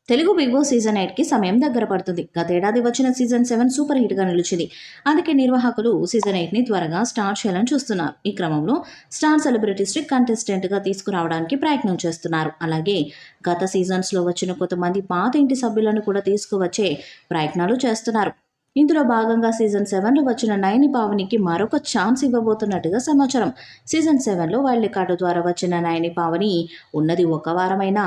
Telugu big boss season 8కి సమయం దగ్గర పడుతుంది. గతేడాది వచ్చిన సీజన్ 7 సూపర్ హిట్గా నిలిచింది. అందుకే నిర్వాహకులు సీజన్ 8ని త్వరగా స్టార్ట్ చేయాలని చూస్తున్నారు. ఈ క్రమంలో స్టార్ సెలబ్రిటీస్ని కంటెస్టెంట్గా తీసుకురావడానికి ప్రయత్నం చేస్తున్నారు. అలాగే గత సీజన్స్లో వచ్చిన కొంతమంది పాత ఇంటి సభ్యులను కూడా తీసుకువచ్చే ప్రయత్నాలు చేస్తున్నారు. ఇందులో భాగంగా సీజన్ 7లో వచ్చిన నయని పావనికి మరొక ఛాన్స్ ఇవ్వబోతున్నట్టుగా సమాచారం. సీజన్ 7లో వైల్డ్ కార్డు ద్వారా వచ్చిన నయని పావని ఉన్నది ఒక వారమైనా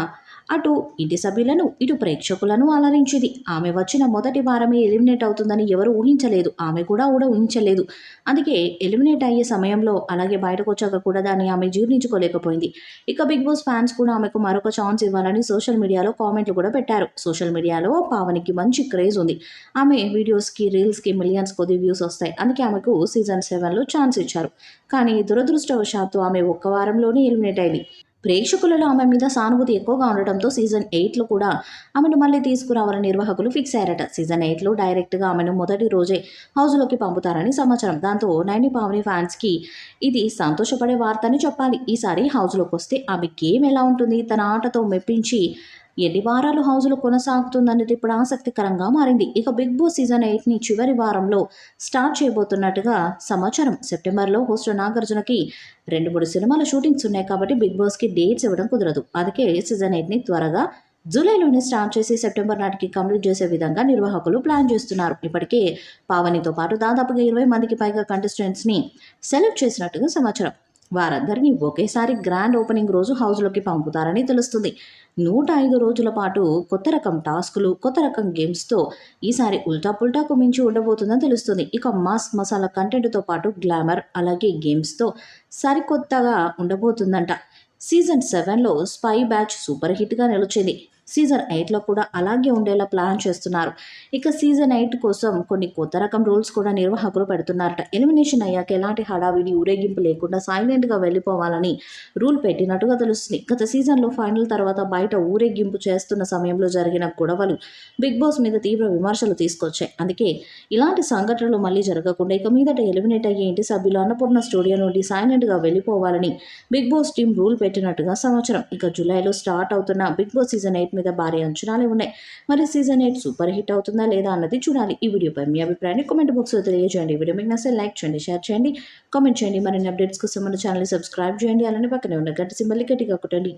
అటు ఇంటి సభ్యులను ఇటు ప్రేక్షకులను అలరించింది. ఆమె వచ్చిన మొదటి వారమే ఎలిమినేట్ అవుతుందని ఎవరు ఊహించలేదు. ఆమె కూడా ఊహించలేదు. అందుకే ఎలిమినేట్ అయ్యే సమయంలో అలాగే బయటకు వచ్చాక కూడా దాన్ని ఆమె జీర్ణించుకోలేకపోయింది. ఇక బిగ్ బాస్ ఫ్యాన్స్ కూడా ఆమెకు మరొక ఛాన్స్ ఇవ్వాలని సోషల్ మీడియాలో కామెంట్లు కూడా పెట్టారు. సోషల్ మీడియాలో పావనికి మంచి క్రేజ్ ఉంది. ఆమె వీడియోస్కి రీల్స్కి మిలియన్స్ కొద్ది వ్యూస్ వస్తాయి. అందుకే ఆమెకు సీజన్ 7లో ఛాన్స్ ఇచ్చారు. కానీ దురదృష్టవశాత్తు ఆమె ఒక్క వారంలోనే ఎలిమినేట్ అయింది. ప్రేక్షకులలో ఆమె మీద సానుభూతి ఎక్కువగా ఉండటంతో సీజన్ 8లో కూడా ఆమెను మళ్ళీ తీసుకురావాలని నిర్వాహకులు ఫిక్స్ అయ్యారట. సీజన్ 8లో డైరెక్ట్గా ఆమెను మొదటి రోజే హౌస్లోకి పంపుతారని సమాచారం. దాంతో నయని పావని ఫ్యాన్స్కి ఇది సంతోషపడే వార్త అని చెప్పాలి. ఈసారి హౌస్లోకి వస్తే ఆమె గేమ్ ఎలా ఉంటుంది, తన ఆటతో మెప్పించి ఎన్ని వారాలు హౌస్లో కొనసాగుతుందనేది ఇప్పుడు ఆసక్తికరంగా మారింది. ఇక బిగ్ బాస్ సీజన్ 8ని చివరి వారంలో స్టార్ట్ చేయబోతున్నట్టుగా సమాచారం. సెప్టెంబర్లో హోస్ట్ నాగార్జునకి 2-3 సినిమాల షూటింగ్స్ ఉన్నాయి కాబట్టి బిగ్ బాస్కి డేట్స్ ఇవ్వడం కుదరదు. అందుకే సీజన్ 8ని త్వరగా జూలైలోనే స్టార్ట్ చేసి సెప్టెంబర్ నాటికి కంప్లీట్ చేసే విధంగా నిర్వాహకులు ప్లాన్ చేస్తున్నారు. ఇప్పటికే పావనితో పాటు దాదాపుగా 20 మందికి పైగా కంటెస్టెంట్స్ని సెలెక్ట్ చేసినట్టుగా సమాచారం. వారందరినీ ఒకేసారి గ్రాండ్ ఓపెనింగ్ రోజు హౌస్లోకి పంపుతారని తెలుస్తుంది. 105 రోజుల పాటు కొత్త రకం టాస్కులు, కొత్త రకం గేమ్స్తో ఈసారి ఉల్టా పుల్టాకు మించి ఉండబోతుందని తెలుస్తుంది. ఇక మాస్ మసాలా కంటెంట్తో పాటు గ్లామర్ అలాగే గేమ్స్తో సరికొత్తగా ఉండబోతుందంట. సీజన్ 7లో స్పై బ్యాచ్ సూపర్ హిట్గా నిలిచింది. సీజన్ 8లో కూడా అలాగే ఉండేలా ప్లాన్ చేస్తున్నారు. ఇక సీజన్ 8 కోసం కొన్ని కొత్త రకం రూల్స్ కూడా నిర్వాహకులు పెడుతున్నారట. ఎలిమినేషన్ అయ్యాక ఎలాంటి హడావిడి ఊరేగింపు లేకుండా సైలెంట్గా వెళ్ళిపోవాలని రూల్ పెట్టినట్టుగా తెలుస్తుంది. గత సీజన్లో ఫైనల్ తర్వాత బయట ఊరేగింపు చేస్తున్న సమయంలో జరిగిన గొడవలు బిగ్ బాస్ మీద తీవ్ర విమర్శలు తీసుకొచ్చాయి. అందుకే ఇలాంటి సంఘటనలు మళ్ళీ జరగకుండా ఇక మీదట ఎలిమినేట్ అయ్యే ఇంటి సభ్యులు అన్నపూర్ణ స్టూడియో నుండి సైలెంట్గా వెళ్ళిపోవాలని బిగ్ బాస్ టీం రూల్ పెట్టినట్టుగా సమాచారం. ఇక జూలైలో స్టార్ట్ అవుతున్న బిగ్ బాస్ సీజన్ 8 మీద భారీ అంచనాలే ఉన్నాయి. మరి సీజన్ 8 సూపర్ హిట్ అవుతుందా లేదా అన్నది చూడాలి. ఈ వీడియోపై మీ అభిప్రాయాన్ని కామెంట్ బాక్స్లో తెలియజేయండి. వీడియో మీకు నచ్చితే లైక్ చేయండి, షేర్ చేయండి, కామెంట్ చేయండి. మరిన్ని అప్డేట్స్ కోసం మన ఛానల్ని సబ్స్క్రైబ్ చేయండి. అలానే పక్కనే ఉన్న గంట సింబల్ని గట్టిగా కొట్టండి.